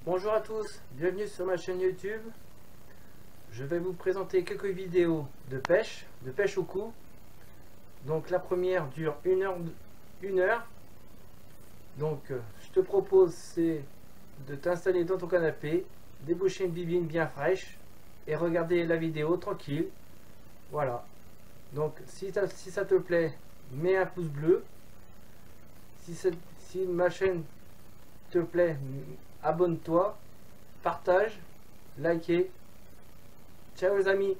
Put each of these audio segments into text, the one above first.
Bonjour à tous, bienvenue sur ma chaîne YouTube. Je vais vous présenter quelques vidéos de pêche au coup. Donc la première dure une heure. Donc je te propose c'est de t'installer dans ton canapé, déboucher une bibine bien fraîche et regarder la vidéo tranquille. Voilà. Donc si ça te plaît, mets un pouce bleu. Si ma chaîne te plaît, abonne-toi, partage, likez. Ciao les amis.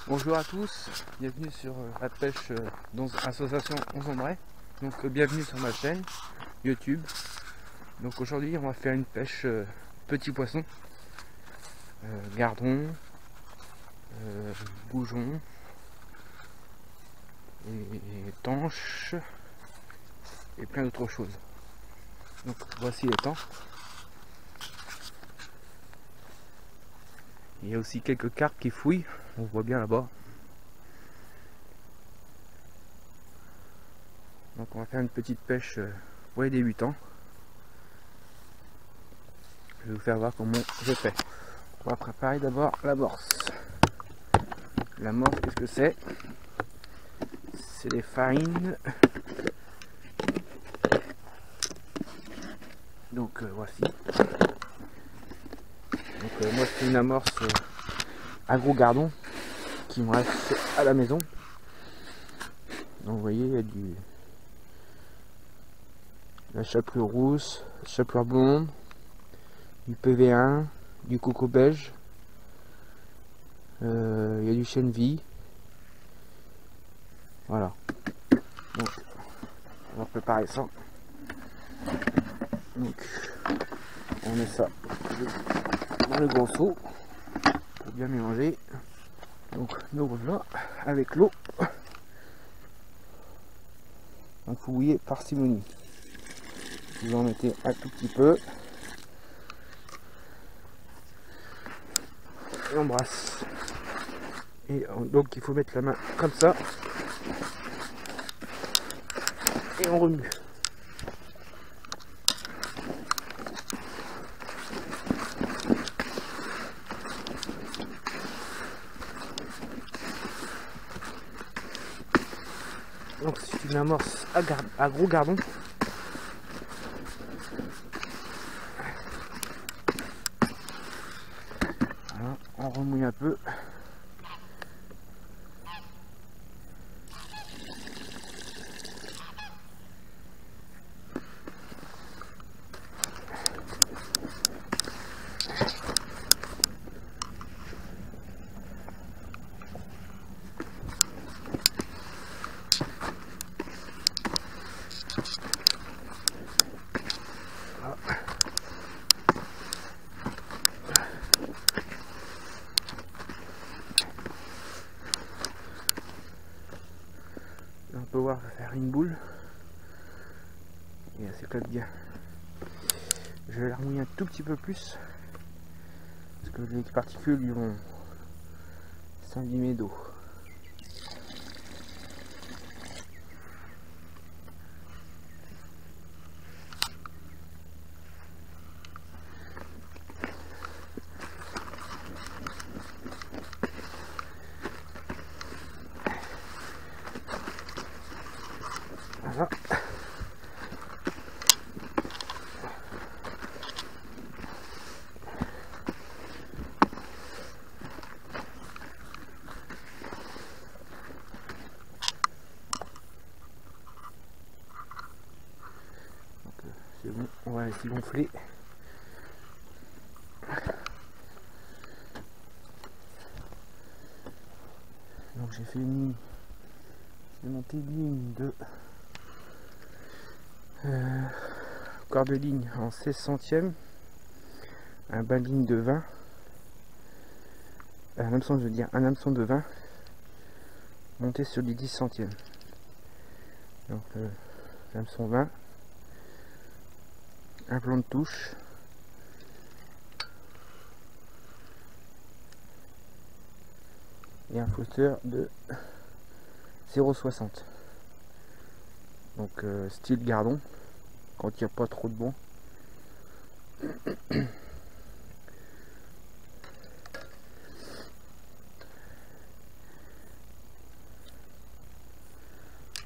Bonjour à tous, bienvenue sur la pêche dans l'association Onzombray. Donc bienvenue sur ma chaîne YouTube. Donc aujourd'hui on va faire une pêche petit poisson, gardon, goujon et tanche et plein d'autres choses. Donc voici les temps. Il y a aussi quelques carpes qui fouillent, on voit bien là-bas. Donc on va faire une petite pêche pour les débutants. Je vais vous faire voir comment je fais. On va préparer d'abord l'amorce. L'amorce, qu'est-ce que c'est? C'est des farines. Donc voici. Donc moi c'est une amorce à gros gardon qui me reste à la maison. Donc vous voyez il y a la chapelure rousse, chapelure blonde, du PV1, du coco beige, il y a du chêne vie. Voilà. Donc on va préparer ça. Donc on met ça dans le gros seau pour bien mélanger. Donc nous voilà avec l'eau. Donc faut bouillir parcimonie. Vous en mettez un tout petit peu. Et on brasse. Et donc il faut mettre la main comme ça. Et on remue. Donc c'est une amorce à gros gardon. Voilà, on remouille un peu. On peut voir faire une boule et elle s'éclate bien. Je vais la remouiller un tout petit peu plus parce que les particules lui vont s'imbimer d'eau. Voilà. On va laisser gonfler. Donc j'ai fait une montée de ligne de quart de ligne en 16 centièmes, un bas de ligne de 20, un hameçon, je veux dire un hameçon de 20 monté sur les 10 centièmes. Donc hameçon 20, un plan de touche, et un flotteur de 0,60. Donc style gardon quand il n'y a pas trop de vent.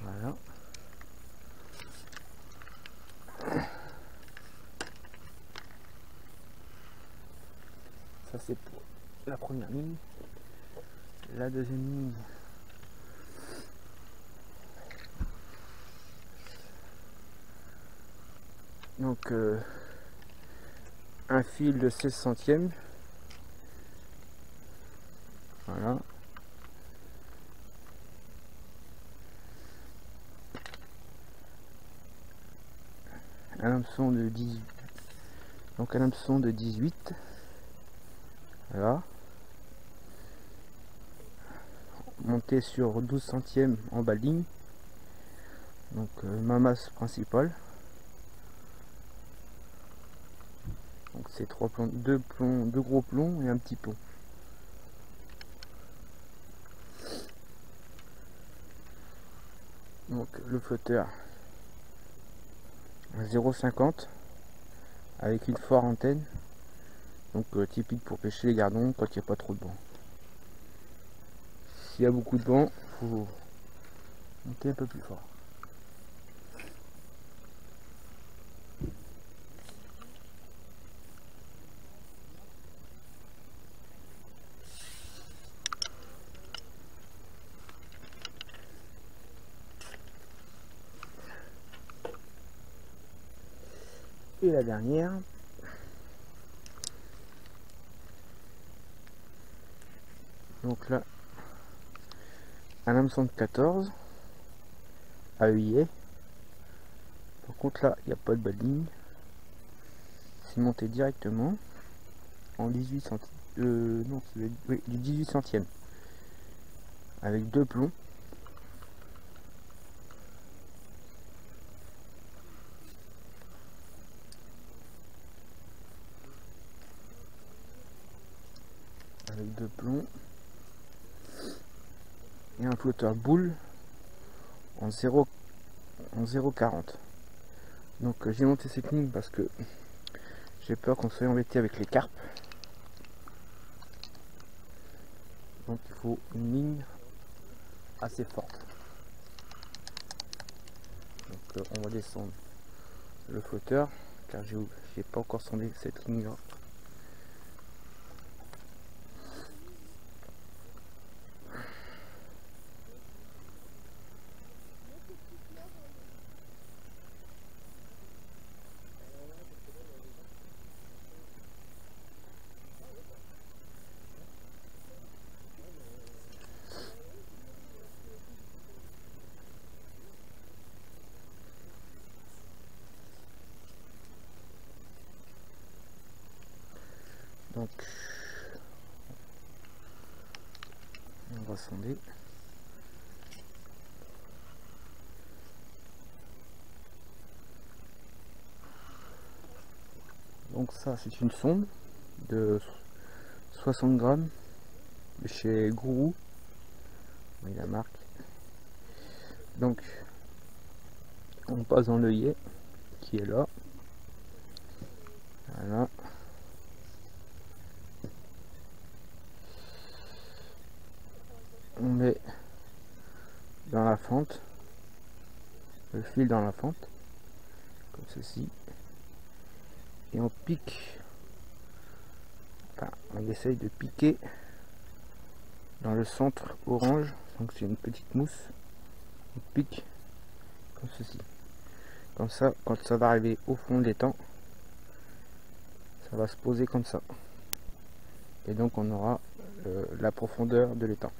Voilà. Ça c'est pour la première ligne. La deuxième ligne, donc un fil de 16 centièmes. Voilà. Un hameçon de 18. Donc un hameçon de 18. Voilà. Monté sur 12 centièmes en bas de ligne. Donc ma masse principale. Donc c'est deux gros plombs et un petit plomb. Donc le flotteur 0,50 avec une forte antenne. Donc typique pour pêcher les gardons quand il n'y a pas trop de vent. S'il y a beaucoup de vent, il faut monter un peu plus fort. Et la dernière, donc là, un hameçon de 14 à œillet. Par contre là, il n'y a pas de bas de ligne. C'est monté directement en 18 centièmes. Non, oui, du 18 centièmes. Avec deux plombs. Avec deux plombs. Et un flotteur boule en 0,40. Donc j'ai monté cette ligne parce que j'ai peur qu'on soit embêté avec les carpes. Donc il faut une ligne assez forte. Donc on va descendre le flotteur car j'ai pas encore sondé cette ligne là. Donc on va sonder. Donc ça c'est une sonde de 60 grammes de chez Gourou. Oui, la marque. Donc on passe dans l'œillet qui est là. Voilà. On met dans la fente le fil dans la fente comme ceci et on pique, enfin on essaye de piquer dans le centre orange. Donc c'est une petite mousse, on pique comme ceci, comme ça quand ça va arriver au fond de l'étang ça va se poser comme ça. Et donc on aura la profondeur de l'étang.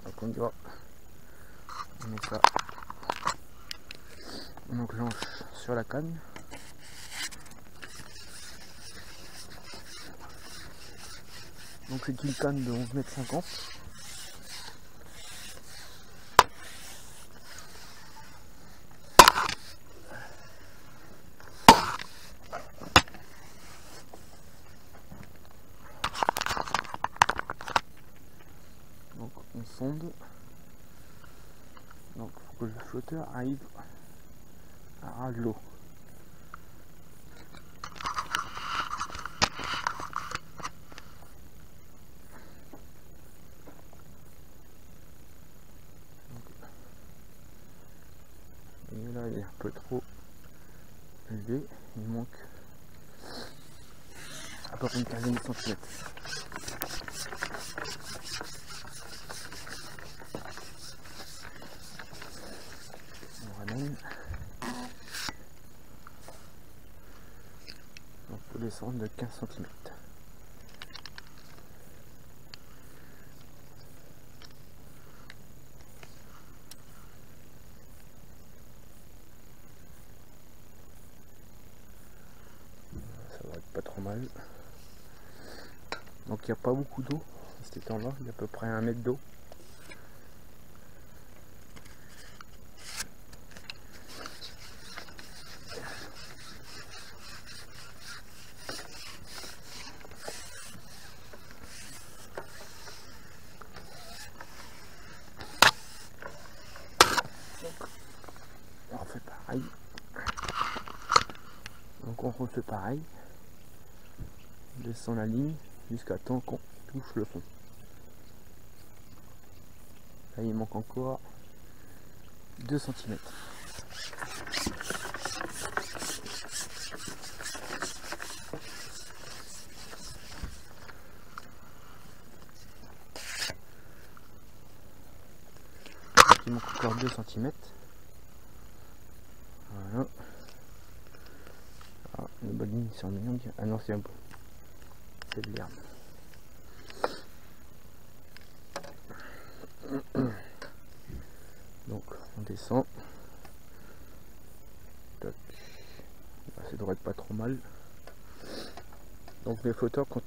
Donc on y va. On met ça. On enclenche sur la canne. Donc c'est une canne de 11,50 m. Donc on sonde. Donc il faut que le flotteur arrive à ras de l'eau. Et là il est un peu trop élevé, il manque à peu près une quinzaine de centimètres. On ramène. Donc il faut descendre de 15 cm. Ça va être pas trop mal. Donc il n'y a pas beaucoup d'eau à cet étang-là, il y a à peu près 1 mètre d'eau. On refait pareil. Donc on refait pareil. On descend la ligne jusqu'à temps qu'on touche le fond. Là il manque encore 2 cm. Il manque encore 2 cm. Voilà. Ah, une bonne ligne sur le mignon. Ah non, c'est un peu. C'est de l'herbe. Donc on descend. Tac. Ça devrait être pas trop mal. Donc mes flotteurs, quand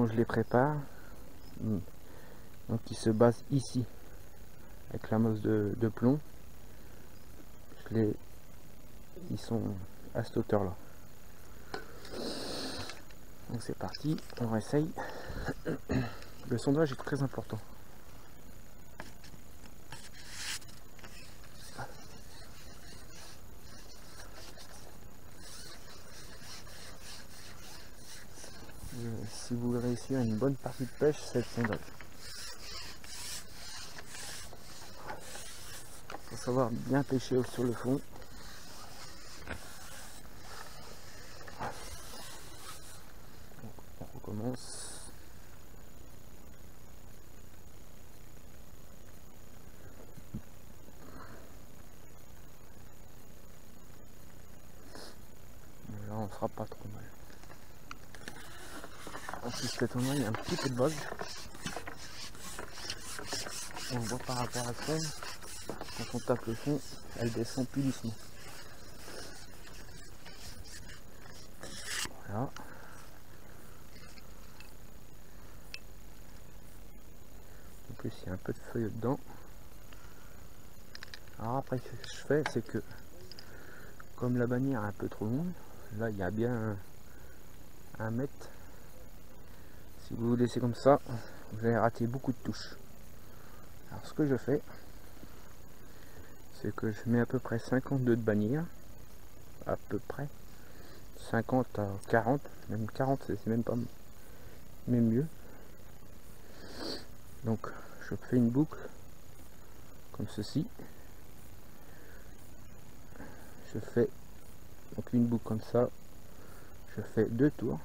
je les prépare, donc ils se basent ici avec la masse de plomb. Ils sont à cette hauteur là. Donc c'est parti, on réessaye. Le sondage est très important. Si vous voulez réussir une bonne partie de pêche, c'est le sondage. Il faut savoir bien pêcher sur le fond. On recommence. Là on fera pas trop mal. En plus cet endroit il y a un petit peu de vague. On voit par rapport à ça, quand on tape le fond, elle descend plus doucement. Voilà. En plus il y a un peu de feuilles dedans. Alors après ce que je fais, c'est que comme la bannière est un peu trop longue, là il y a bien 1 mètre. Si vous vous laissez comme ça, vous allez rater beaucoup de touches. Alors ce que je fais, c'est que je mets à peu près 52 de bannière, à peu près 50 à 40, même 40 c'est même pas, même mieux. Donc je fais une boucle comme ceci. Je fais donc une boucle comme ça. Je fais 2 tours.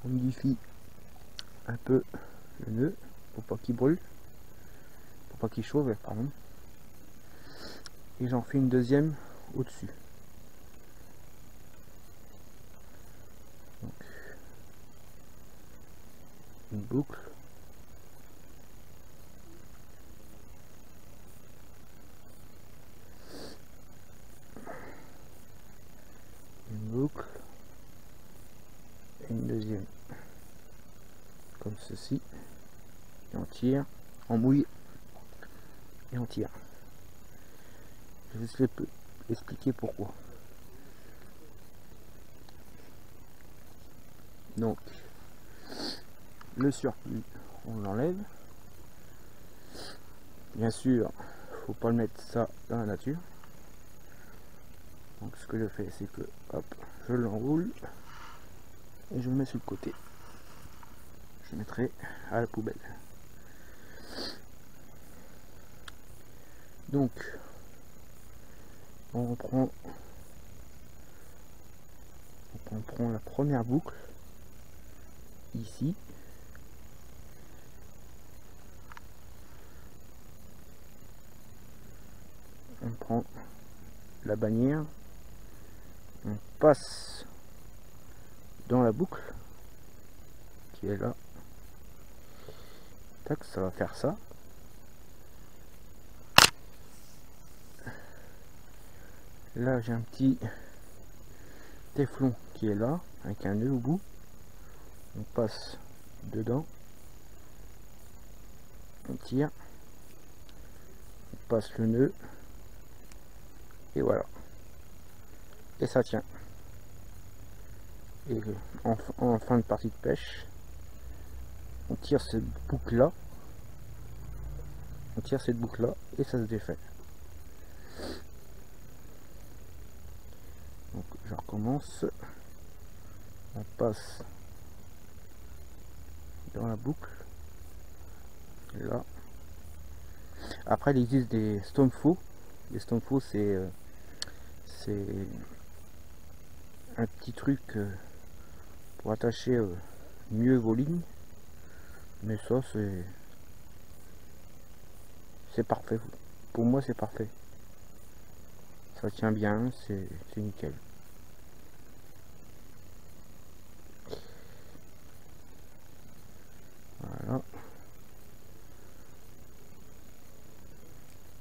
On modifie un peu le nœud pour pas qu'il brûle, pour pas qu'il chauffe, pardon. et j'en fais une deuxième au-dessus. Une boucle. Une boucle. Et une deuxième. Comme ceci. Et on tire. On mouille. Et on tire. Je vais vous expliquer pourquoi. Donc, le surplus, on l'enlève. Bien sûr, faut pas le mettre ça dans la nature. Donc ce que je fais, c'est que hop, je l'enroule et je le mets sur le côté. Je mettrai à la poubelle. Donc, on prend la première boucle ici. On prend la bannière, on passe dans la boucle qui est là. Tac, ça va faire ça. Là j'ai un petit téflon qui est là avec un nœud au bout. On passe dedans, on tire, on passe le nœud et voilà, et ça tient. Et en fin de partie de pêche, on tire cette boucle là, et ça se défait. Donc je recommence, on passe dans la boucle là. Après il existe des stomfo. Les stomfo c'est un petit truc pour attacher mieux vos lignes, mais ça c'est parfait. Pour moi c'est parfait, ça tient bien, c'est nickel. Voilà,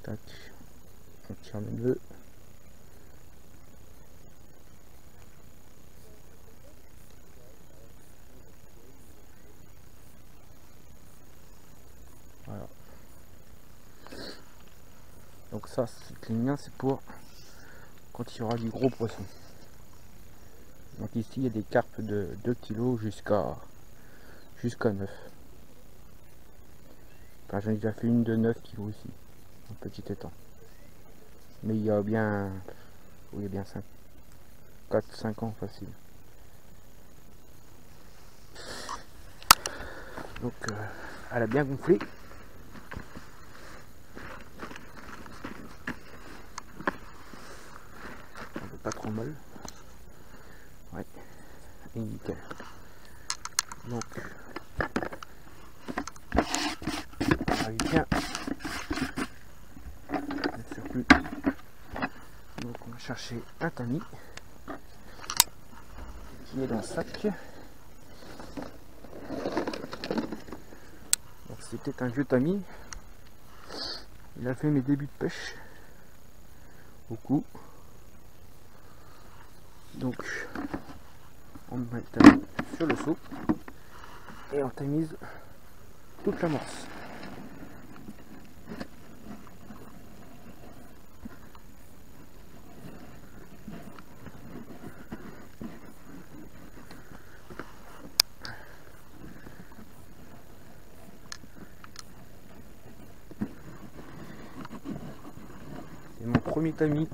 tac, on tire le nœud. Voilà. Donc ça, cette ligne-là, c'est pour quand il y aura du gros poisson. Donc ici, il y a des carpes de 2 kg jusqu'à 9. Enfin, j'en ai déjà fait une de 9 kg ici, un petit étang. Mais il y a bien, oui, bien 4-5 ans facile. Donc, elle a bien gonflé. Pas trop mal, ouais, et nickel. Donc on arrive bien le surplus. Donc on va chercher un tamis qui est dans le sac. Donc c'était un vieux tamis, il a fait mes débuts de pêche au cou. Donc on met le tamis sur le seau et on tamise toute l'amorce. C'est mon premier tamis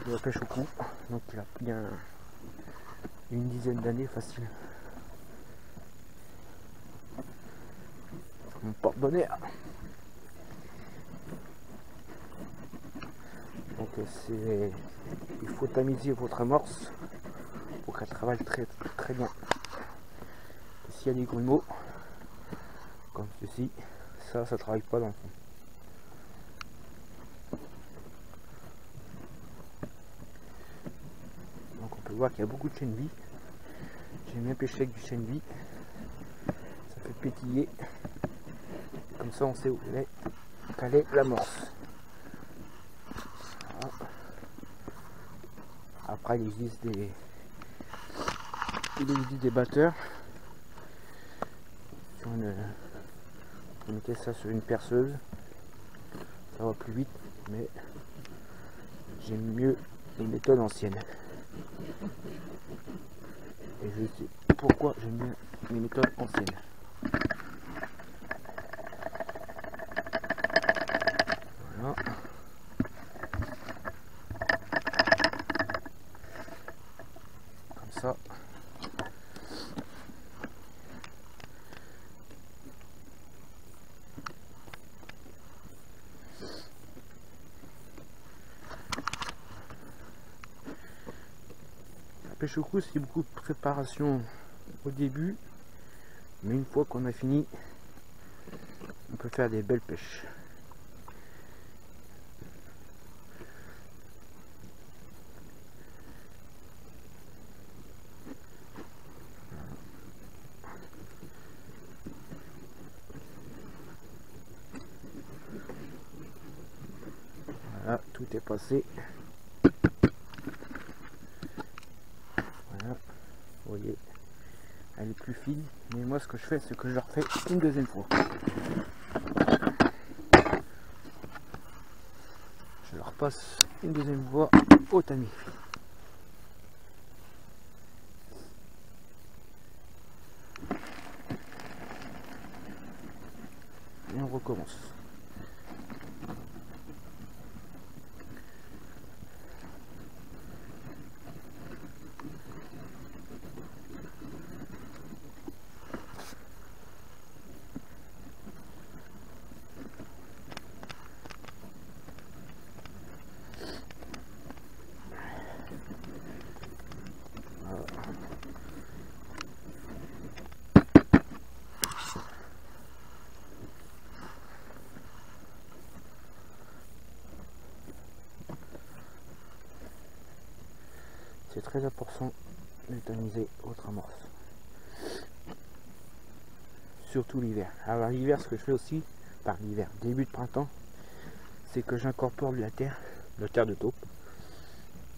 de la pêche au cou, donc il a bien une dizaine d'années facile. Mon porte-bonheur. Donc il faut tamiser votre amorce pour qu'elle travaille très bien. S'il y a des grumeaux comme ceci, ça travaille pas dans le fond. peut voir qu'il y a beaucoup de chaîne-vie. J'aime bien pêcher avec du chaîne-vie. Ça fait pétiller. Comme ça on sait où est calée l'amorce. Voilà. Après il existe des batteurs. Vous mettez ça sur une perceuse, ça va plus vite, mais j'aime mieux les méthodes anciennes. Et je sais pourquoi j'aime bien les méthodes anciennes. Voilà. Comme ça. La pêche au cou, c'est beaucoup de préparation au début, mais une fois qu'on a fini, on peut faire des belles pêches. Voilà, tout est passé. Voilà, vous voyez, elle est plus fine, mais moi ce que je fais, c'est que je la refais une deuxième fois. Je la repasse une deuxième fois au tamis. Et on recommence. C'est très important de tamiser votre amorce. Surtout l'hiver. Alors l'hiver, ce que je fais aussi, par l'hiver, début de printemps, c'est que j'incorpore de la terre de taupe,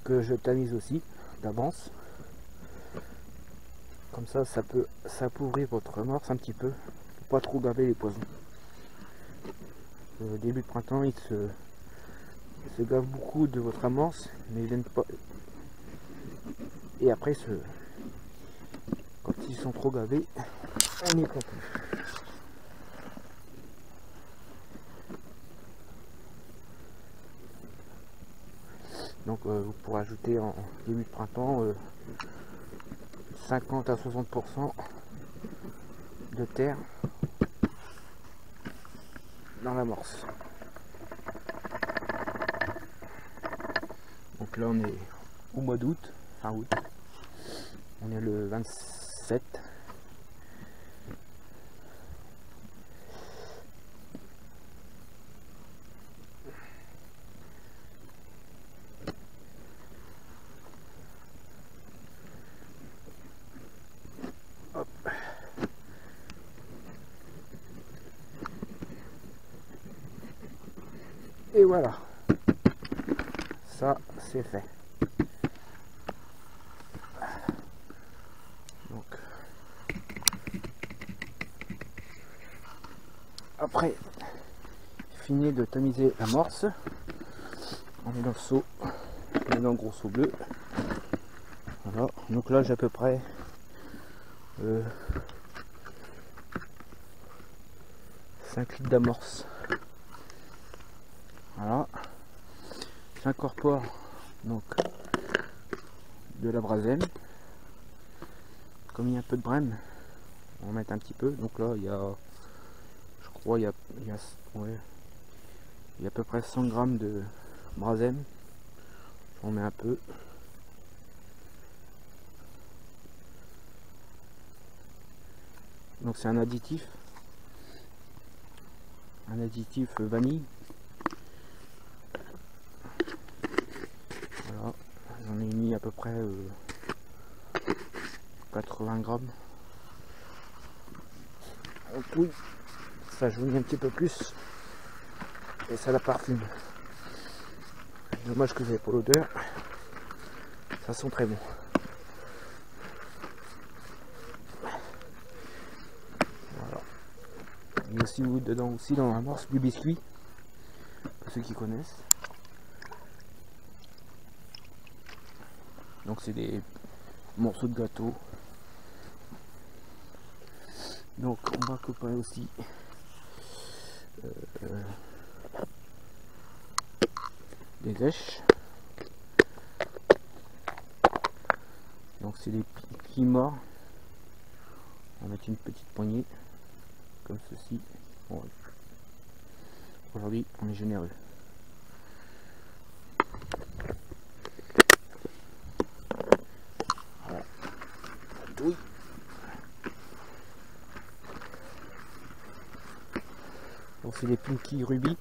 que je tamise aussi d'avance. Comme ça, ça peut s'appauvrir votre amorce un petit peu, pour pas trop gaver les poisons. Au début de printemps, ils se gavent beaucoup de votre amorce, mais ils viennent pas. Et après, quand ils sont trop gavés, on n'y prend plus. Donc vous pourrez ajouter en début de printemps 50 à 60% de terre dans l'amorce. Donc là on est au mois d'août, fin août. On est le 27. Hop. Et voilà. Ça, c'est fait. Donc, après, fini de tamiser l'amorce, on est dans le seau, on est dans le gros seau bleu. Voilà. Donc là, j'ai à peu près 5 litres d'amorce. Voilà. J'incorpore donc de la brasème. Comme il y a un peu de brème, on va mettre un petit peu. Donc là, il y a, je crois, il y a à peu près 100 grammes de brasème. On met un peu. Donc c'est un additif vanille. Voilà, j'en ai mis à peu près 80 grammes. Donc oui, ça jaunit un petit peu plus et ça la parfume. Dommage que vous n'avez pas l'odeur. Ça sent très bon. Voilà. Il y a aussi dedans aussi dans la morse du biscuit, pour ceux qui connaissent. Donc c'est des morceaux de gâteau. Donc on va couper aussi des dèches. Donc c'est des petits morts. On va mettre une petite poignée comme ceci. Bon, aujourd'hui on est généreux. Voilà. Douille. Donc c'est des Pinky Ruby.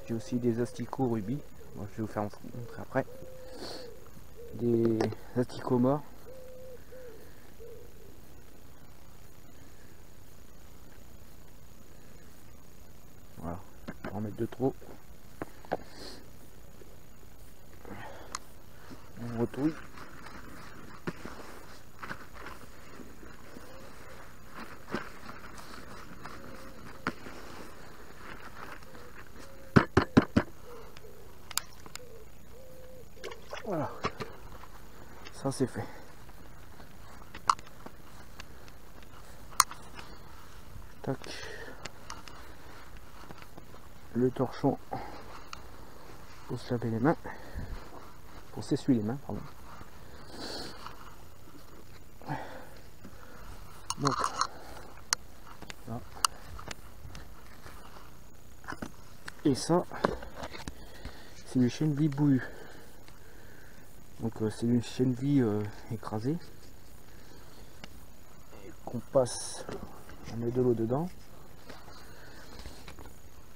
J'ai aussi des asticots Ruby. Bon, je vais vous faire montrer après. Des asticots morts. Voilà, on va en mettre de trop. On retrouille. Voilà, ça c'est fait. Tac. Le torchon pour se laver les mains, pour s'essuyer les mains, pardon. Donc, là. Et ça, c'est le chènevis bouillu. Donc c'est une chènevis écrasée qu'on passe, on met de l'eau dedans,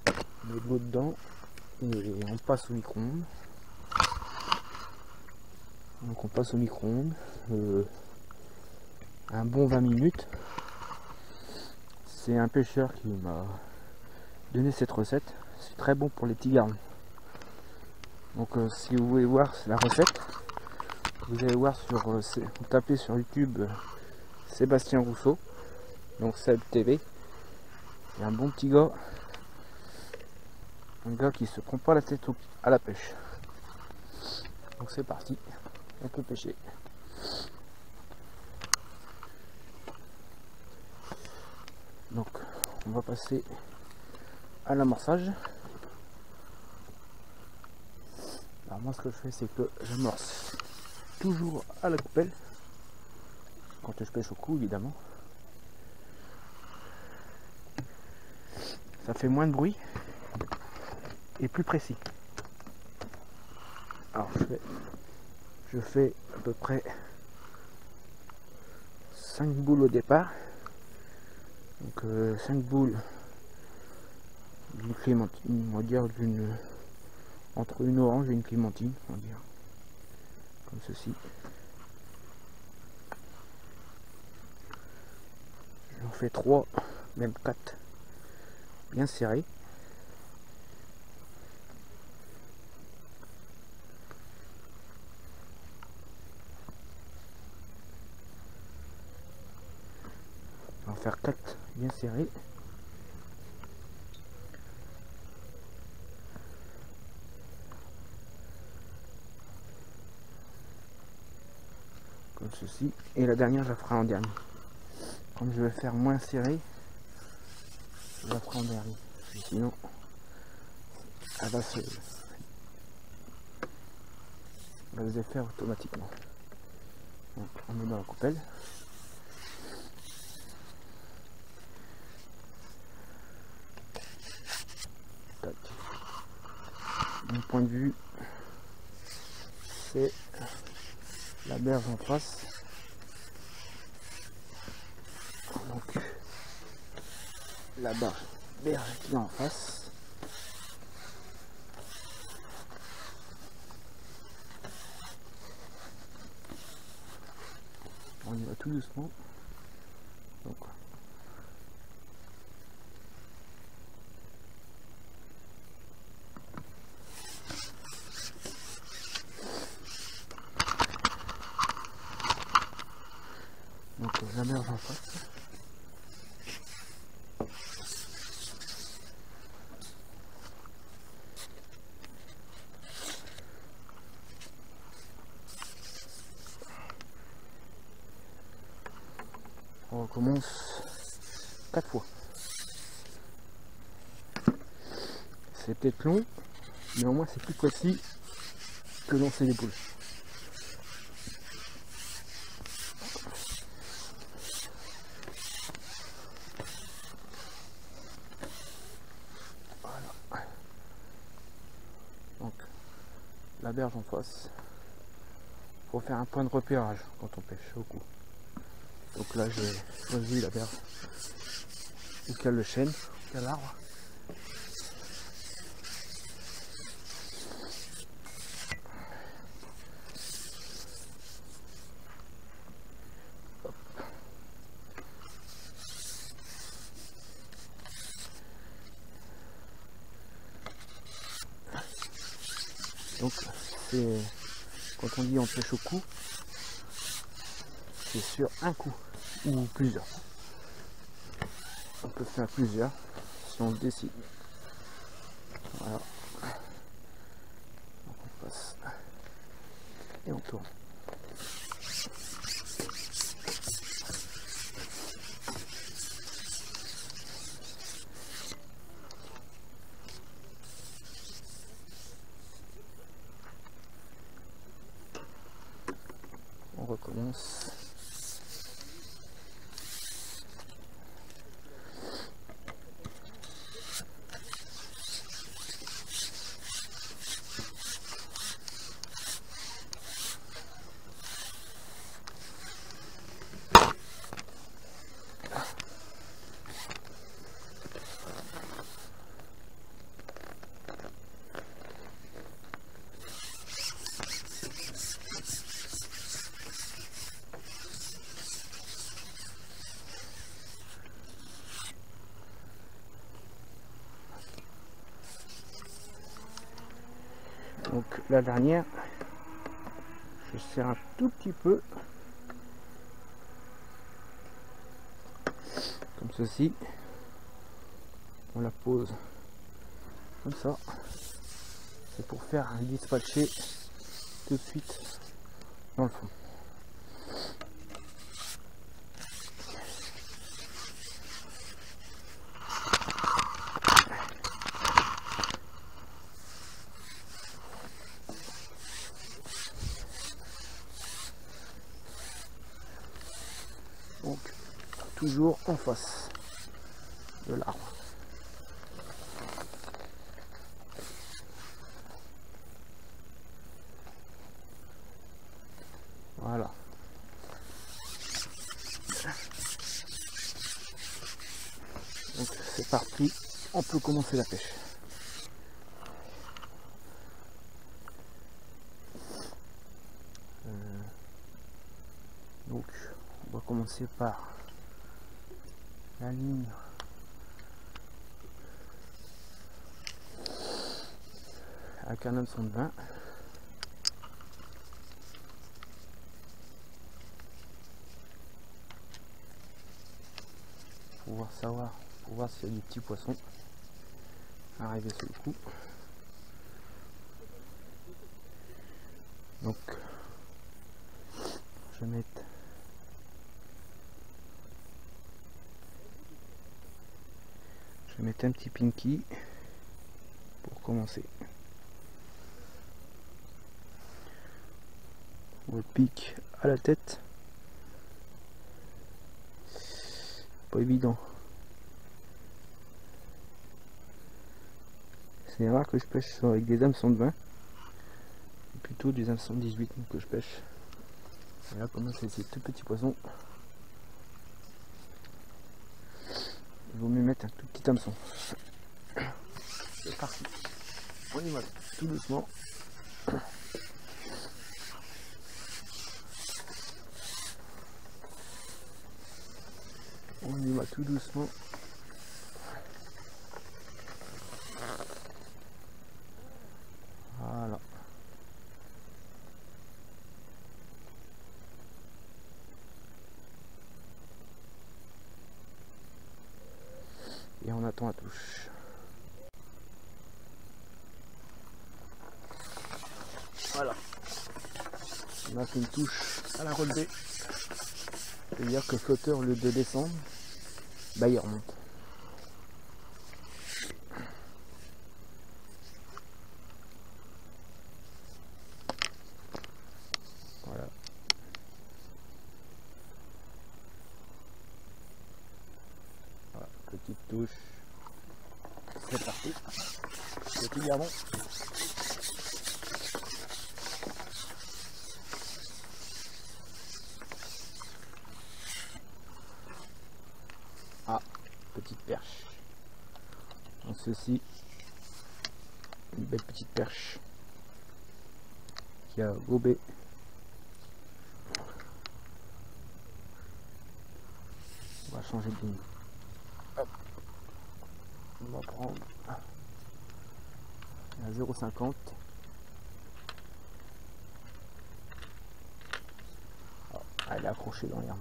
on met de l'eau dedans et on passe au micro-ondes. Donc on passe au micro-ondes un bon 20 minutes. C'est un pêcheur qui m'a donné cette recette. C'est très bon pour les petits garnons. Donc si vous voulez voir la recette, vous allez voir sur, vous tapez sur YouTube Sébastien Rousseau, donc Seb TV. Il y a un bon petit gars, un gars qui se prend pas la tête à la pêche. Donc c'est parti, on peut pêcher. Donc on va passer à l'amorçage. Alors moi ce que je fais c'est que j'amorce toujours à la coupelle quand je pêche au cou évidemment. Ça fait moins de bruit et plus précis. Alors je fais à peu près 5 boules au départ. Donc 5 boules d'une clémentine, on va dire entre une orange et une clémentine, on va dire. Comme ceci. J'en fais 3, même 4, bien serrés. On va faire 4 bien serrés. Comme ceci. Et la dernière, je la ferai en dernier. Comme je vais faire moins serré, je la ferai en dernier. Et sinon, elle va se faire automatiquement. Donc, on met dans la coupelle. Tac. Mon point de vue, c'est la berge en face. Donc la berge qui est en face. va tout doucement. Donc, la mer en face. On recommence 4 fois. C'est peut-être long, mais au moins c'est plus précis que lancer les poules. Voilà. Donc la berge en face. Pour faire un point de repérage quand on pêche au cou. Donc là j'ai choisi la berge où cale le chêne, où cale l'arbre. Donc c'est quand on dit on pêche au cou, c'est sur un coup ou plusieurs. On peut faire plusieurs si on le décide. Voilà. Donc on passe et on tourne. On recommence. Donc la dernière, je serre un tout petit peu, comme ceci. On la pose comme ça. C'est pour faire un dispatché tout de suite dans le fond. Donc toujours en face de l'arbre. Voilà. Donc c'est parti, on peut commencer la pêche. Donc on va commencer par la ligne avec un hameçon de 20. Pour voir s'il y a des petits poissons arrivés sur le coup. Donc je vais mettre un petit pinky pour commencer. On le pique à la tête. Pas évident. C'est rare que je pêche avec des hameçons de 20. C'est plutôt des hameçons de 18 que je pêche. Et là, comme c'est ces tout petits poissons, il vaut mieux mettre un tout petit hameçon. C'est parti. On y va tout doucement. tout doucement. Voilà. Et on attend la touche. Voilà. On a fait une touche à la relevée. C'est-à-dire que le flotteur, au lieu de descendre, bah il remonte. Voilà. Voilà, petite touche. C'est parti. Petit diamant. Ah, petite perche. En ceci, une belle petite perche qui a gobé. On va changer de ligne. Hop. On va prendre à 0,50. Oh, elle est accrochée dans l'herbe.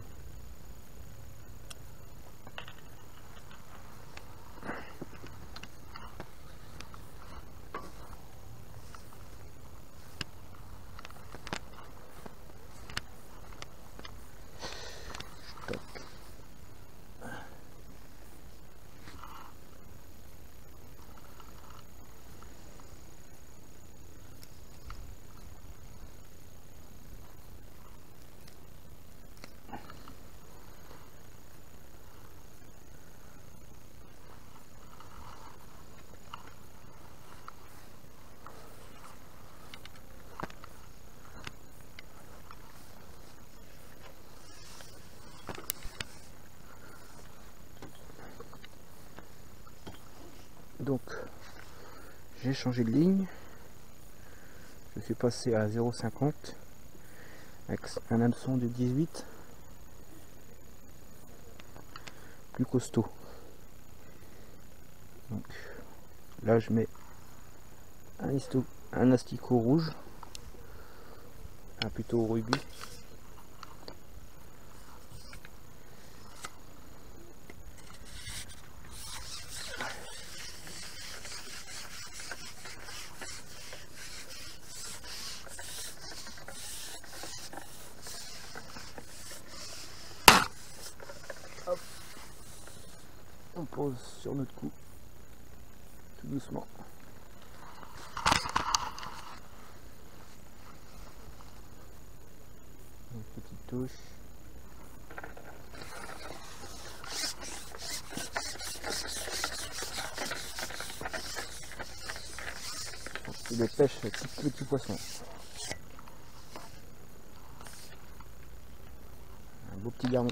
Donc j'ai changé de ligne, je suis passé à 0,50 avec un hameçon de 18 plus costaud. Donc là je mets un asticot rouge, plutôt rubis. Hop. On pose sur notre cou, tout doucement. Une petite touche. C'est des pêches tout petits poissons. Un beau petit garçon.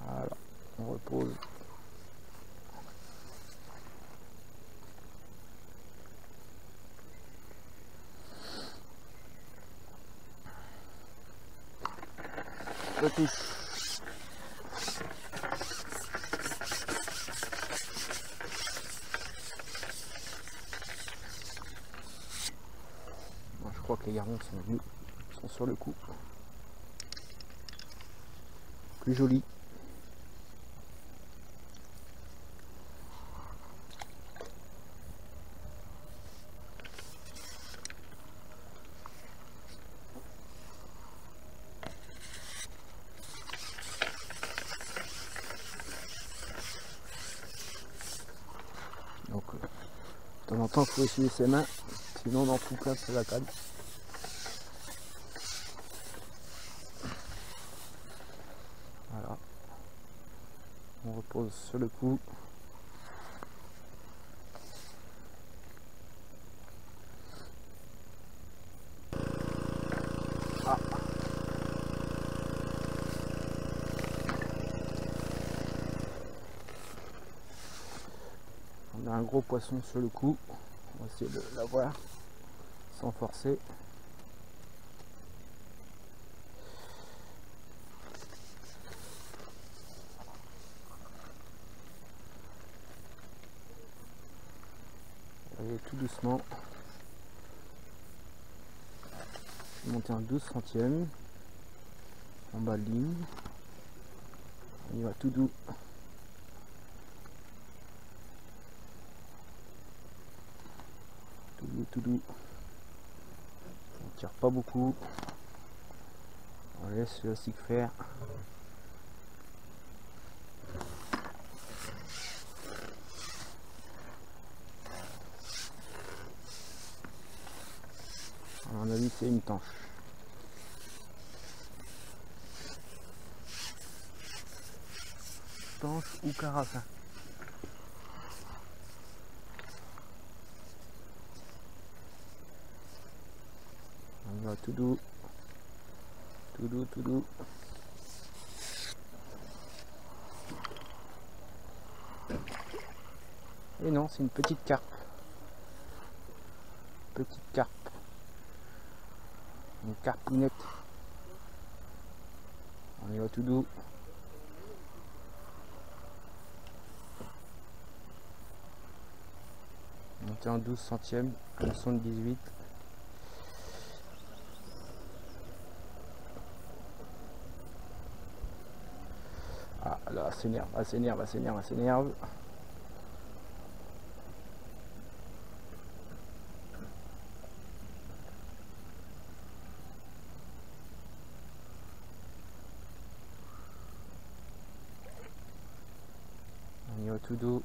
Voilà, on repose. Je touche. Bon, je crois que les garçons sont venus, sont sur le coup. Plus joli. Donc, de temps en temps, il faut essuyer ses mains, sinon dans tout cas, c'est la canne. Voilà. On repose sur le cou. un gros poisson sur le coup. On va essayer de l'avoir sans forcer. Et tout doucement. Je vais monter un 12 centièmes en bas de ligne. On y va tout doux. Tout doux, tout doux. On tire pas beaucoup. On laisse le stick faire. À mon avis, c'est une tanche. Tanche ou carafin. On va tout doux. Tout doux, tout doux. Et non, c'est une petite carpe. Petite carpe. Une carpinette. On y va tout doux. Monter en 12 centièmes, à 78. Ah là, s'énerve, elle s'énerve, elle s'énerve, elle s'énerve. On y va tout doux.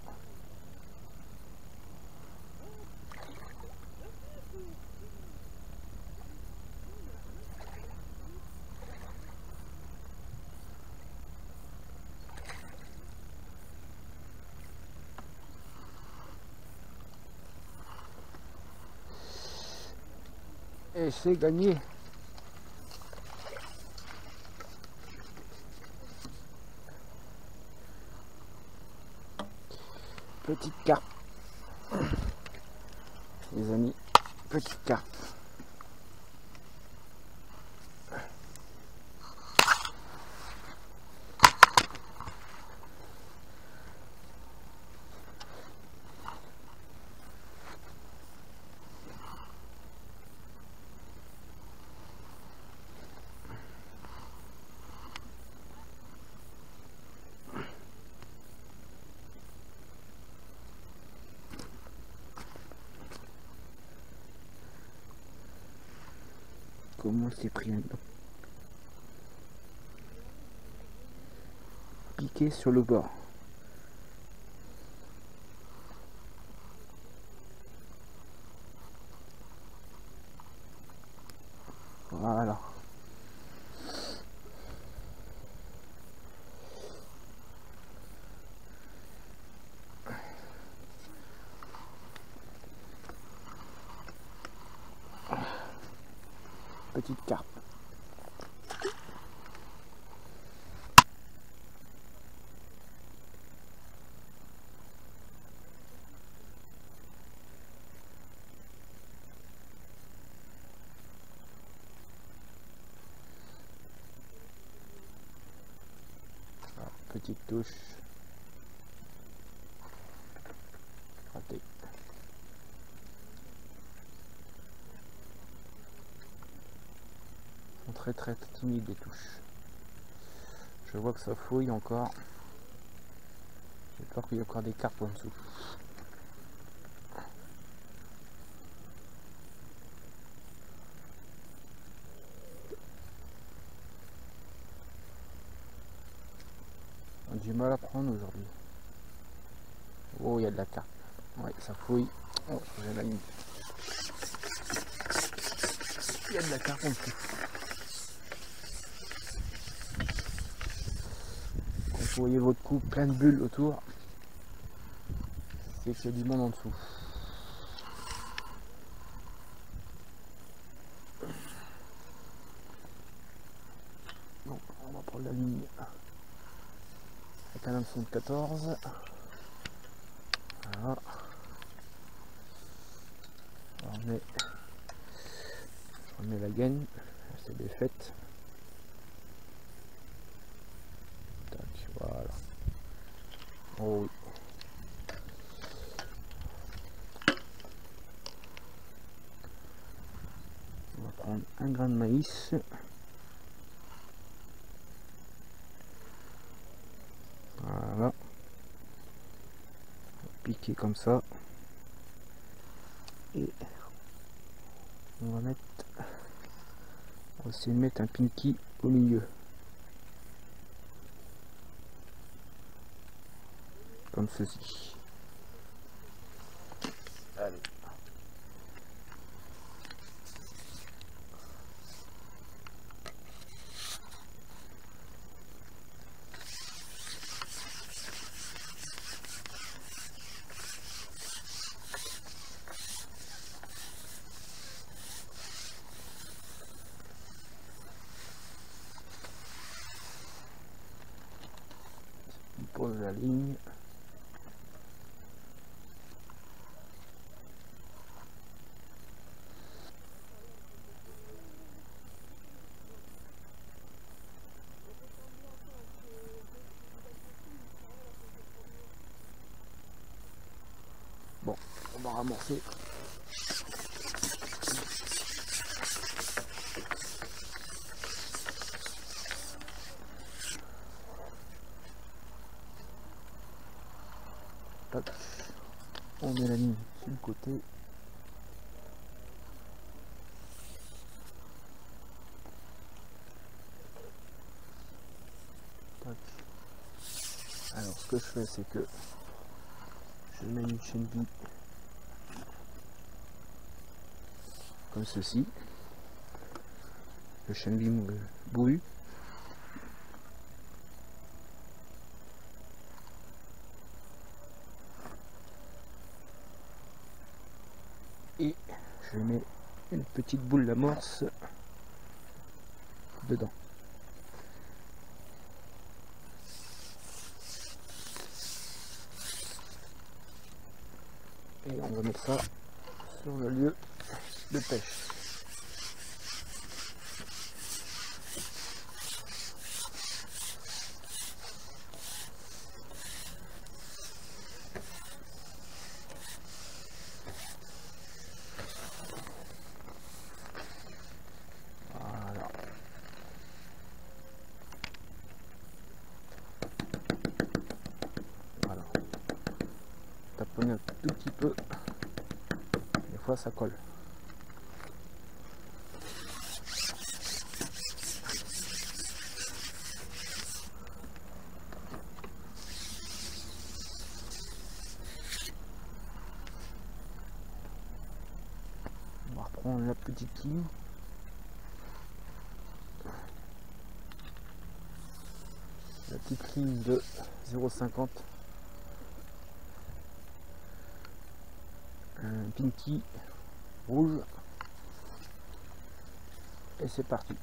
Et c'est gagné. Petite carpe. Les amis, petite carpe. Comment c'est pris maintenant? Piqué sur le bord. Voilà. Petite carpe. Ah, petite touche. Raté. Très timide les touches. Je vois que ça fouille encore. J'ai peur qu'il y ait encore des carpes en dessous. On a du mal à prendre aujourd'hui. Oh, il y a de la carpe. Ouais, ça fouille. Oh, j'ai la ligne. Il y a de la carpe en dessous. Vous voyez votre coup plein de bulles autour, c'est qu'il y a du monde en dessous. Bon, on va prendre la ligne avec un hameçon de 14. Voilà. je remets la gaine, c'est bien faite. Tac, voilà. Oh oui. On va prendre un grain de maïs. Voilà. Piquer comme ça. Et on va essayer de mettre un pinky au milieu. Comme ceci. Allez. On pose la ligne. Bon, on va ramorcer. Tac. On met la ligne sur le côté. Tac. Alors ce que je fais, c'est que je mets une chaîne vie comme ceci. Le chaîne vie bourru. Et je mets une petite boule d'amorce dedans. Et on va mettre ça sur le lieu de pêche. Voilà. Voilà. Taponner un tout petit peu. Des fois ça colle. On va reprendre la petite ligne. La petite ligne de 0,50. Un pinky rouge. Et c'est parti.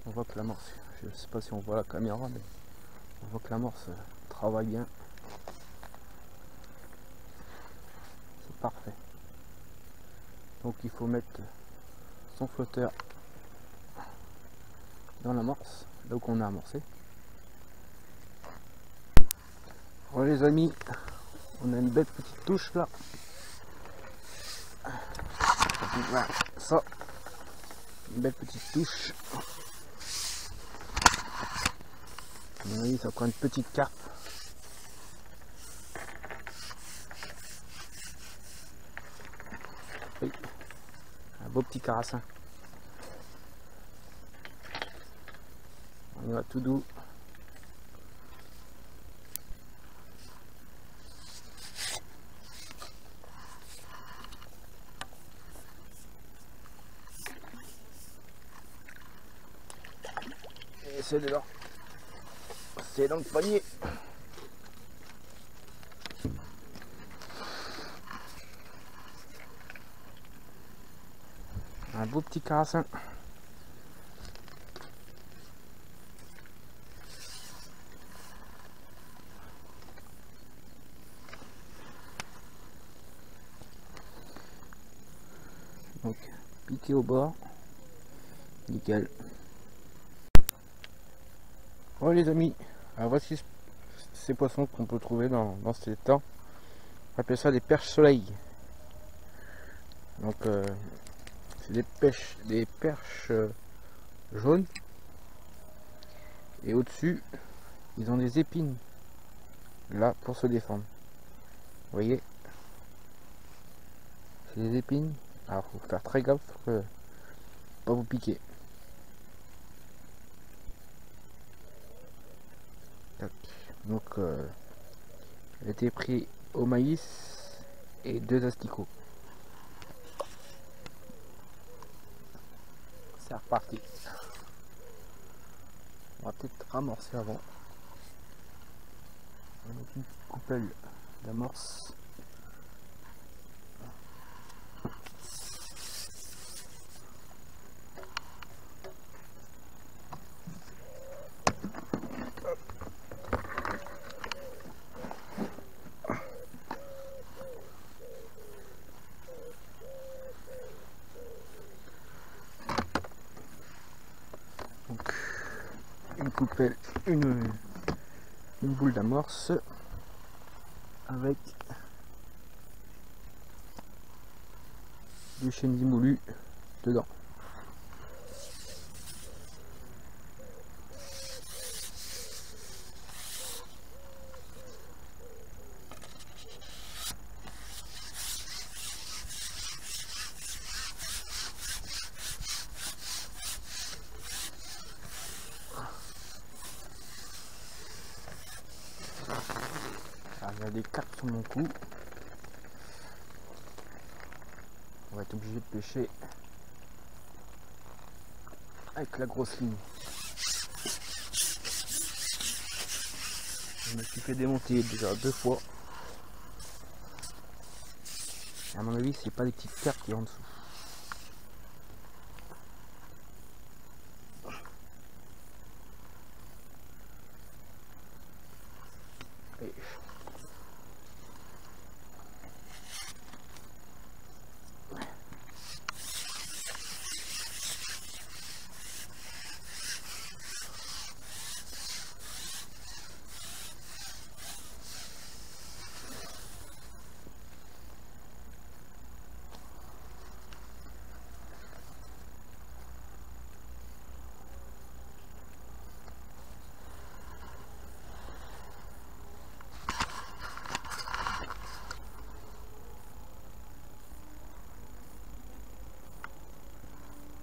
On voit que l'amorce, je ne sais pas si on voit la caméra, mais on voit que l'amorce travaille bien. C'est parfait. Donc il faut mettre son flotteur dans l'amorce, là où on a amorcé. Voilà les amis, on a une belle petite touche là. Voilà, ça, une belle petite touche. Vous voyez, ça prend une petite carpe. Oui, un beau petit carassin. On y va tout doux. c'est dedans. C'est dans le panier. Un beau petit carassin. Donc piqué au bord. Nickel. Bon les amis, alors voici ces poissons qu'on peut trouver dans cet étang. On appelle ça des perches soleil. Donc c'est des perches jaunes. Et au-dessus, ils ont des épines là pour se défendre. Vous voyez, c'est des épines. Alors faut faire très gaffe pour que pas vous piquer. Donc elle était pris au maïs et 2 asticots. C'est reparti. On va peut-être ramorcer avant. On va mettre une petite coupelle d'amorce. Donc une coupelle, une boule d'amorce avec du chenille moulu dedans. Il y a des carpes sur mon cou. On va être obligé de pêcher avec la grosse ligne. Je me suis fait démonter déjà 2 fois. Et à mon avis, c'est pas des petites carpes qui sont en dessous. Et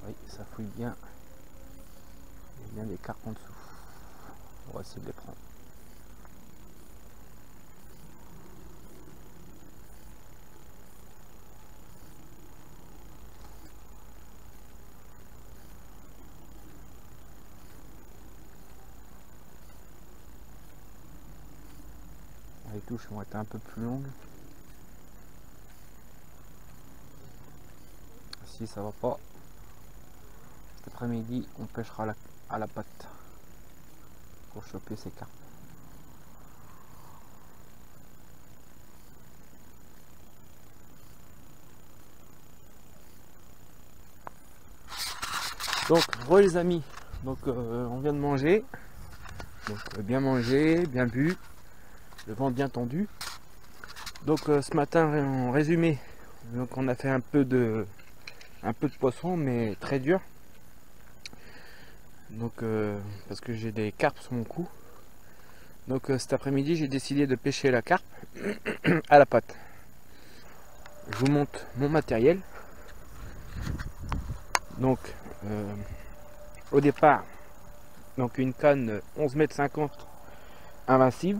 oui, ça fouille bien. Il y a bien des carpes en dessous. On va essayer de les prendre. Les touches vont être un peu plus longues. Si ça va pas, cet après-midi on pêchera à la patte pour choper ces carpes. Donc les amis, donc on vient de manger, donc bien mangé, bien bu, le vent bien tendu. Donc ce matin en résumé, donc on a fait un peu de poisson mais très dur. Donc parce que j'ai des carpes sur mon cou. Donc cet après-midi j'ai décidé de pêcher la carpe à la patte. Je vous montre mon matériel. Donc au départ, donc une canne 11,50 m invincible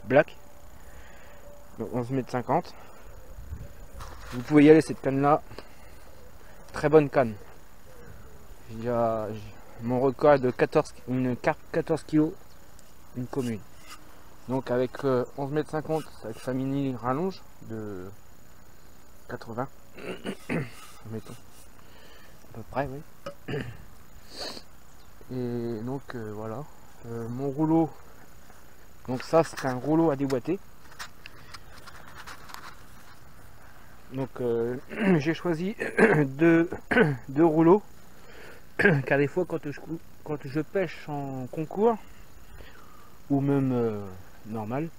black, donc 11,50 m. Vous pouvez y aller, cette canne là, très bonne canne. mon record est de 14, une carpe 14 kg, une commune. Donc avec 11,50 m, avec sa mini rallonge de 80, mettons, à peu près, oui. Et donc voilà, mon rouleau, donc ça c'est un rouleau à déboîter. Donc j'ai choisi deux rouleaux, car des fois quand je pêche en concours, ou même normal,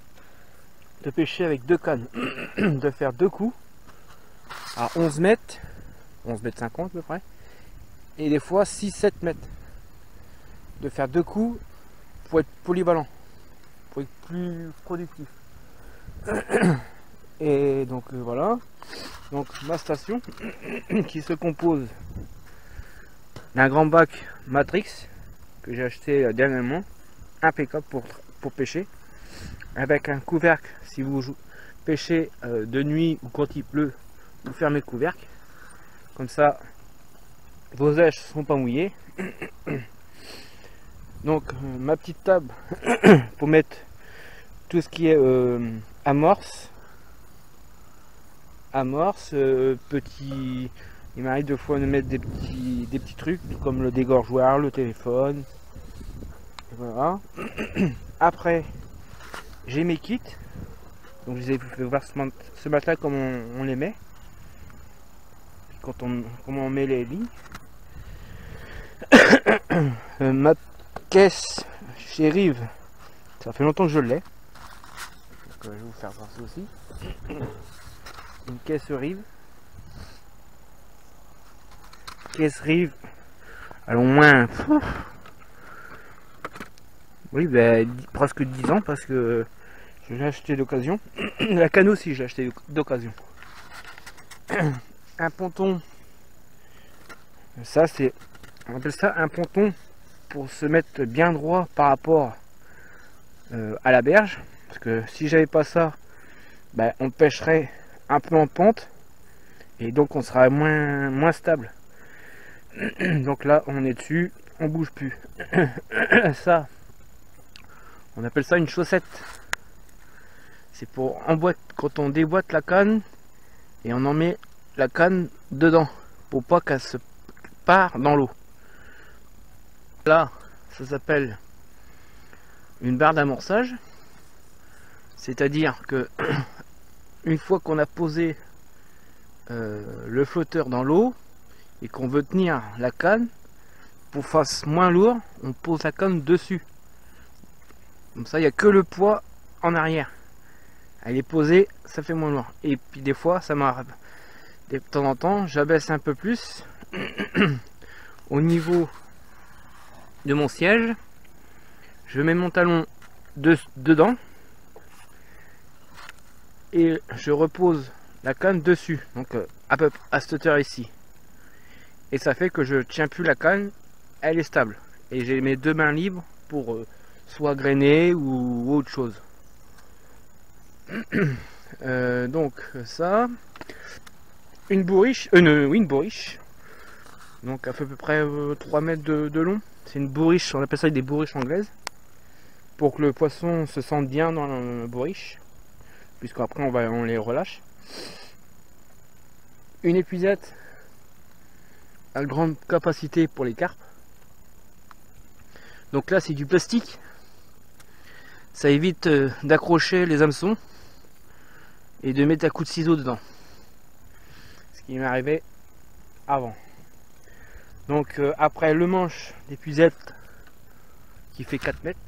de pêcher avec deux cannes, de faire deux coups à 11 mètres, 11,50 m à peu près, et des fois 6-7 mètres, de faire deux coups pour être polyvalent, pour être plus productif. Et donc voilà, donc ma station qui se compose d'un grand bac Matrix que j'ai acheté dernièrement, impeccable pour pêcher, avec un couvercle si vous pêchez de nuit ou quand il pleut, vous fermez le couvercle, comme ça vos èches ne sont pas mouillées. Donc ma petite table pour mettre tout ce qui est amorce, petit, il m'arrive deux fois de mettre des petits trucs comme le dégorgeoir, le téléphone, et voilà. Après j'ai mes kits, donc je vous ai fait voir ce matin comment on les met, comment on met les lignes. Ma caisse chez Rive, ça fait longtemps que je l'ai, donc je vais vous faire voir ça aussi. Une caisse Rive, alors moins, oui, ben, presque 10 ans, parce que je l'ai acheté d'occasion. La canne aussi je l'ai acheté d'occasion. Un ponton, ça c'est, on appelle ça un ponton pour se mettre bien droit par rapport à la berge, parce que si j'avais pas ça, ben, on pêcherait un peu en pente et donc on sera moins stable. Donc là on est dessus, on bouge plus. Ça, on appelle ça une chaussette. C'est pour quand on déboîte la canne et on en met la canne dedans pour pas qu'elle se part dans l'eau. Là ça s'appelle une barre d'amorçage, c'est à dire que une fois qu'on a posé le flotteur dans l'eau et qu'on veut tenir la canne pour fasse moins lourd, on pose la canne dessus, comme ça il n'y a que le poids en arrière, elle est posée, ça fait moins lourd. Et puis des fois ça m'arrive de temps en temps, j'abaisse un peu plus au niveau de mon siège, je mets mon talon dedans et je repose la canne dessus, donc à peu près à cette hauteur ici, et ça fait que je tiens plus la canne, elle est stable et j'ai mes deux mains libres pour soit grainer ou autre chose. Donc ça, une bourriche, oui, une bourriche, donc à peu près 3 mètres de long. C'est une bourriche, on appelle ça des bourriches anglaises, pour que le poisson se sente bien dans la bourriche, puisqu'après on les relâche. Une épuisette à grande capacité pour les carpes. Donc là c'est du plastique, ça évite d'accrocher les hameçons et de mettre un coup de ciseau dedans, ce qui m'est arrivé avant. Donc après le manche d'épuisette qui fait 4 mètres.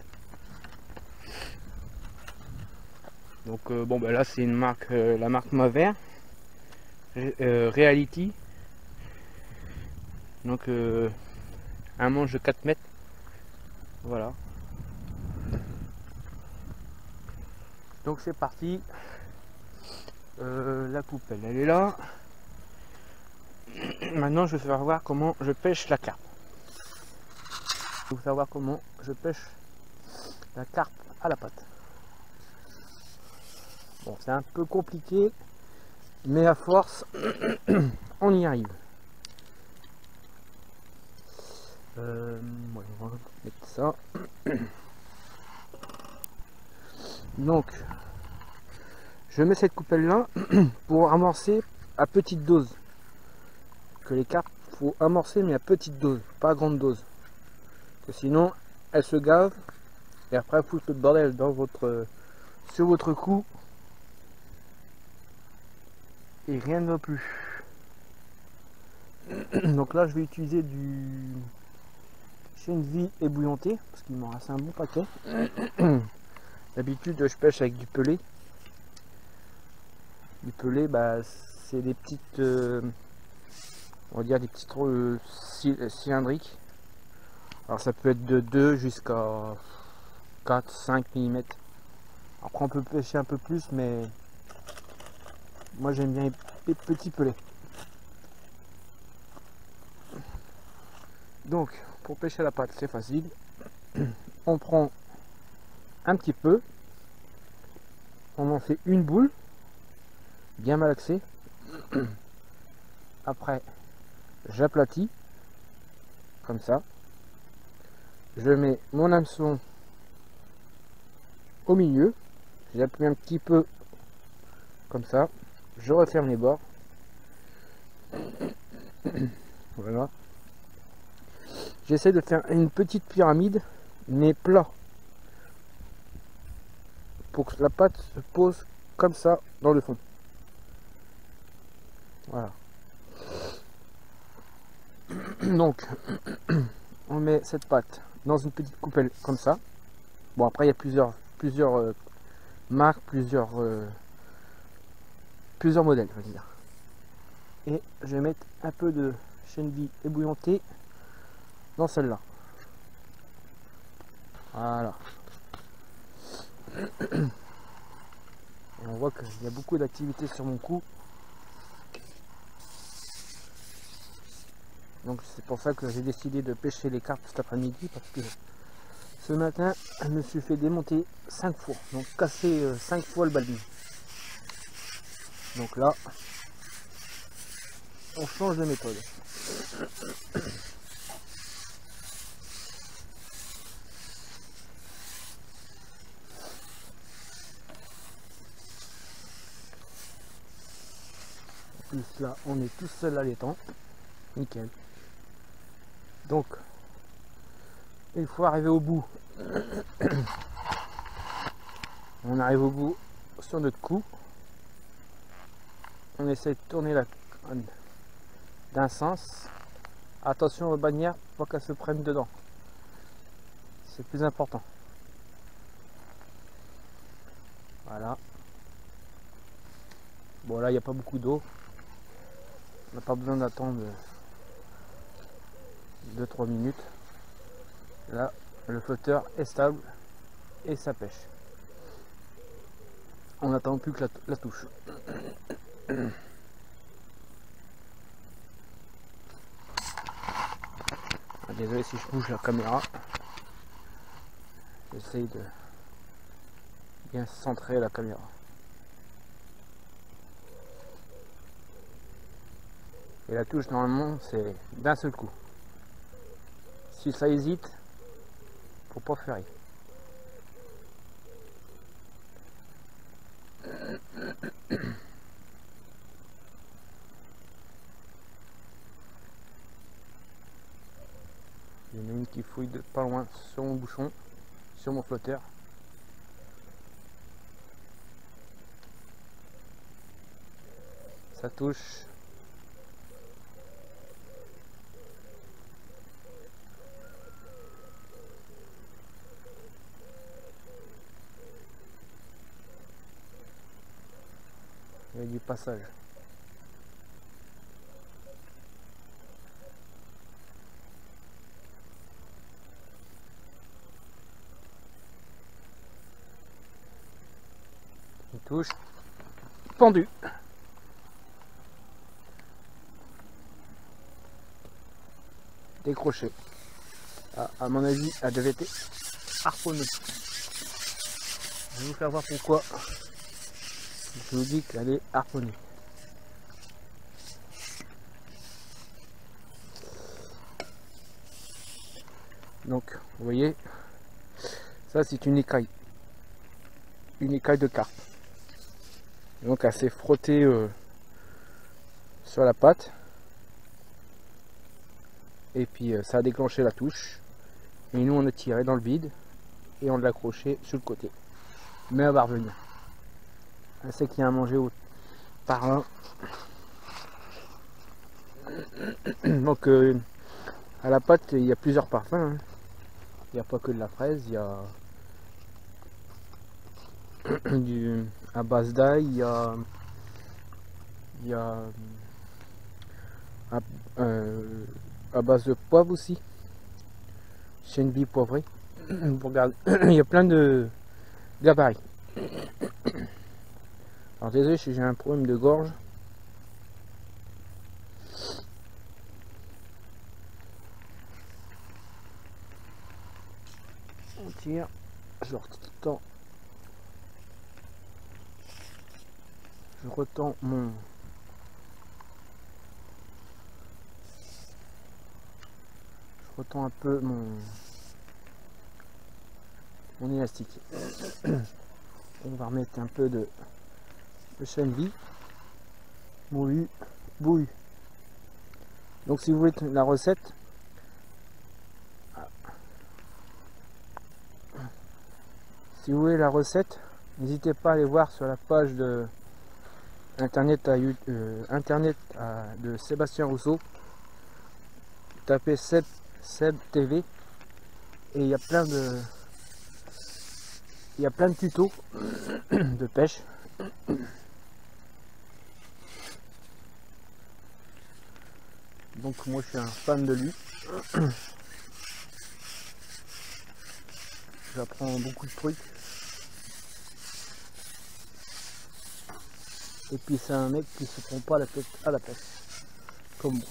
Donc bon ben là c'est une marque, la marque Maver, Reality. Donc un manche de 4 mètres. Voilà. Donc c'est parti. La coupelle elle est là. Maintenant je vais faire voir comment je pêche la carpe. Il faut savoir comment je pêche la carpe à la patte. Bon, c'est un peu compliqué, mais à force on y arrive. Ouais, on va mettre ça. Donc, je mets cette coupelle là pour amorcer à petite dose. Que les carpes, faut amorcer mais à petite dose, pas à grande dose. Que sinon, elles se gavent et après foutre le bordel dans votre, sur votre cou et rien ne va plus. Donc là, je vais utiliser du chêne vie ébouillanté parce qu'il m'en reste un bon paquet. D'habitude, je pêche avec du pelé. Du pelé, bah, c'est des petites, on va dire des petits trous cylindriques. Alors ça peut être de 2 jusqu'à 4-5 mm. Après on peut pêcher un peu plus, mais moi j'aime bien les petits pelets. Donc pour pêcher la patte c'est facile. On prend un petit peu, on en fait une boule bien malaxée. Après j'aplatis comme ça. Je mets mon hameçon au milieu, j'appuie un petit peu comme ça, je referme les bords. Voilà. J'essaie de faire une petite pyramide, mais plat, pour que la pâte se pose comme ça dans le fond. Voilà. Donc, on met cette pâte dans une petite coupelle comme ça. Bon, après il y a plusieurs marques, plusieurs modèles, on va dire. Et je vais mettre un peu de chêne vie ébouillanté dans celle-là. Voilà. Et on voit qu'il y a beaucoup d'activité sur mon cou. Donc c'est pour ça que j'ai décidé de pêcher les carpes cet après-midi, parce que ce matin je me suis fait démonter 5 fois, donc casser 5 fois le balbine. Donc là on change de méthode. En plus là on est tout seul à l'étang, nickel. Donc il faut arriver au bout. On arrive au bout sur notre cou. On essaie de tourner la canne d'un sens. Attention aux bannières, pas qu'elles se prennent dedans. C'est plus important. Voilà. Bon là il n'y a pas beaucoup d'eau. On n'a pas besoin d'attendre 2-3 minutes. Là le flotteur est stable et ça pêche. On n'attend plus que la touche. Désolé si je bouge la caméra. J'essaye de bien centrer la caméra. Et la touche normalement c'est d'un seul coup. Si ça hésite, faut pas faire. Il y en a une qui fouille de pas loin sur mon bouchon, sur mon flotteur. Ça touche. Il y a du passage. Une touche. Pendu. Décroché. Ah, à mon avis, elle devait être harponnée. Je vais vous faire voir pourquoi. Je vous dis qu'elle est harponnée. Donc vous voyez, ça c'est une écaille de carpe. Donc elle s'est frottée sur la patte et puis ça a déclenché la touche et nous on a tiré dans le vide et on l'a accroché sur le côté, mais elle va revenir. Elle sait qu'il y a à manger par là. Donc à la pâte il y a plusieurs parfums, hein. Il n'y a pas que de la fraise, il y a à base d'ail, il y a à base de poivre aussi, chènevis poivré. Vous regardez, il y a plein de gabarits. Alors désolé si j'ai un problème de gorge. On tire, je retends un peu mon élastique. On va remettre un peu de chènevis bouillie. Donc si vous voulez la recette, n'hésitez pas à aller voir sur la page de internet de Sébastien Rousseau. Tapez Seb TV et il y a plein de tutos de pêche. Donc moi je suis un fan de lui. J'apprends beaucoup de trucs. Et puis c'est un mec qui se prend pas la tête à la pêche, comme moi.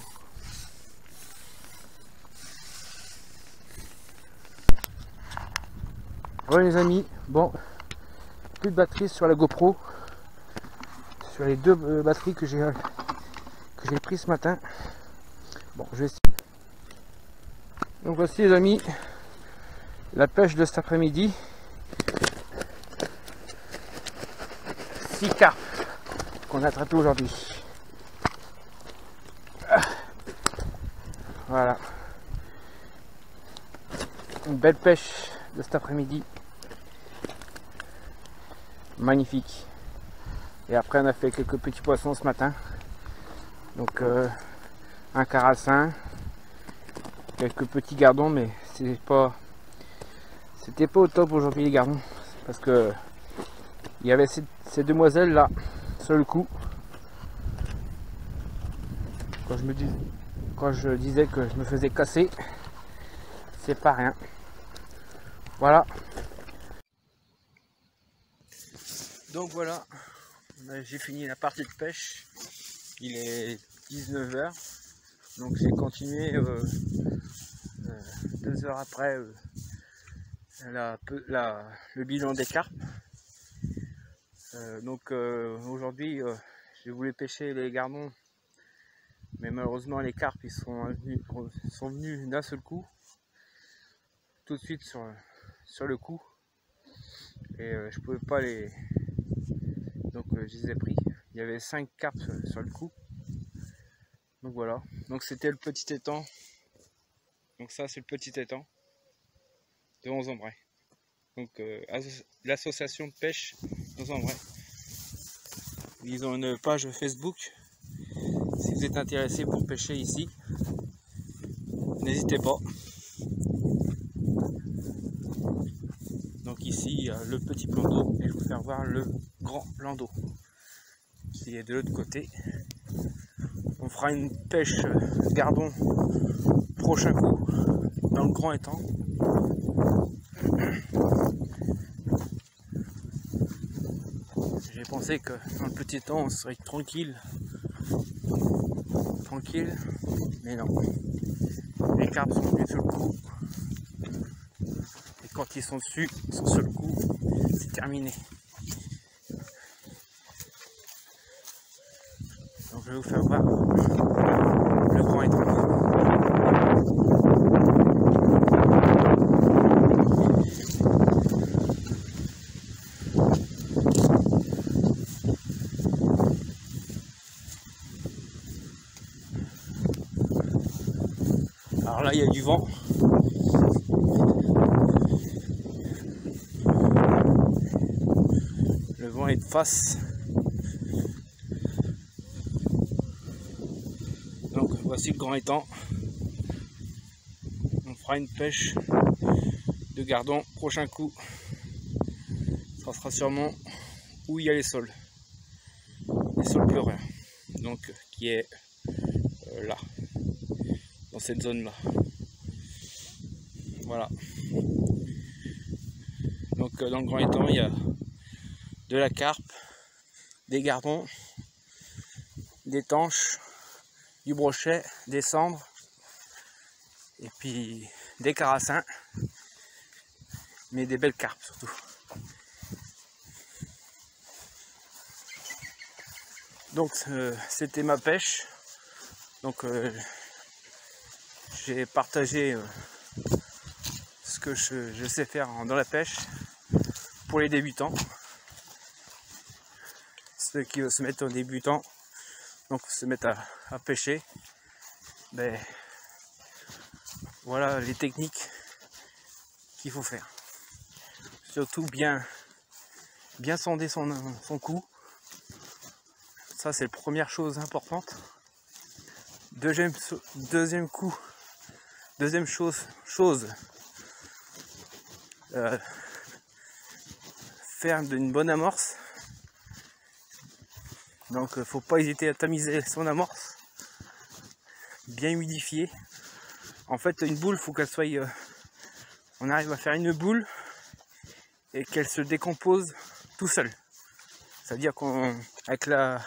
Voilà les amis, bon, plus de batterie sur la GoPro, sur les deux batteries que j'ai pris ce matin. Bon, je vais essayer. Donc voici les amis, la pêche de cet après-midi. 6 carpes qu'on a attrapé aujourd'hui. Voilà. Une belle pêche de cet après-midi. Magnifique. Et après on a fait quelques petits poissons ce matin. Donc un carassin, quelques petits gardons, mais c'était pas au top aujourd'hui les gardons, parce que il y avait ces demoiselles là sur le coup. Quand je disais que je me faisais casser, c'est pas rien. Voilà. Donc voilà, j'ai fini la partie de pêche. Il est 19 h, donc j'ai continué 2 heures après le bilan des carpes. Donc aujourd'hui je voulais pêcher les gardons, mais malheureusement les carpes ils sont venus d'un seul coup, tout de suite sur le coup, et je pouvais pas les, donc je les ai pris. Il y avait 5 carpes sur le coup. Donc voilà, donc c'était le petit étang. Donc ça c'est le petit étang de Onze-en-Bray. Donc l'association de pêche d'Onze-en-Bray. Ils ont une page Facebook. Si vous êtes intéressé pour pêcher ici, n'hésitez pas. Donc ici il y a le petit plan d'eau et je vais vous faire voir le grand plan d'eau qui est de l'autre côté. On fera une pêche gardon prochain coup dans le grand étang. J'ai pensé que dans le petit étang on serait tranquille, mais non. Les carpes sont venus sur le coup. Et quand ils sont dessus, ils sont sur le coup, c'est terminé. Donc je vais vous faire voir le grand étang. Alors là il y a du vent. Le vent est de face. Donc voici le grand étang. On fera une pêche de gardon. Prochain coup, ça sera sûrement où il y a les sols pleureurs. Donc qui est là, dans cette zone là. Voilà. Donc dans le grand étang, il y a de la carpe, des gardons, des tanches, du brochet, des cendres, et puis des carassins, mais des belles carpes surtout. Donc c'était ma pêche. Donc j'ai partagé ce que je sais faire dans la pêche pour les débutants. Ceux qui veulent se mettre en débutant, donc se mettre à pêcher, ben voilà les techniques qu'il faut faire. Surtout bien sonder son cou. Ça c'est la première chose importante. Deuxième chose, faire une bonne amorce. Donc faut pas hésiter à tamiser son amorce, bien humidifier. En fait une boule, faut qu'elle soit, on arrive à faire une boule et qu'elle se décompose tout seul. C'est-à-dire qu'avec la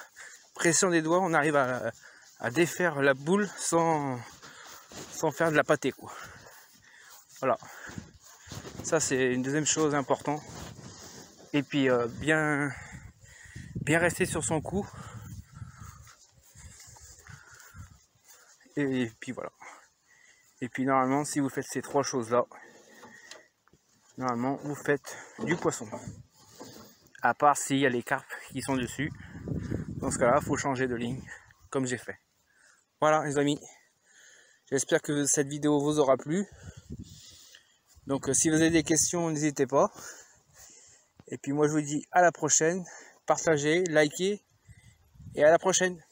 pression des doigts, on arrive à défaire la boule sans faire de la pâtée, quoi. Voilà, ça c'est une deuxième chose importante. Et puis bien rester sur son cou. Et puis voilà. Et puis normalement, si vous faites ces trois choses là, normalement vous faites du poisson. À part s'il y a les carpes qui sont dessus. Dans ce cas là, il faut changer de ligne, comme j'ai fait. Voilà les amis. J'espère que cette vidéo vous aura plu. Donc si vous avez des questions, n'hésitez pas. Et puis moi je vous dis à la prochaine. Partagez, likez et à la prochaine.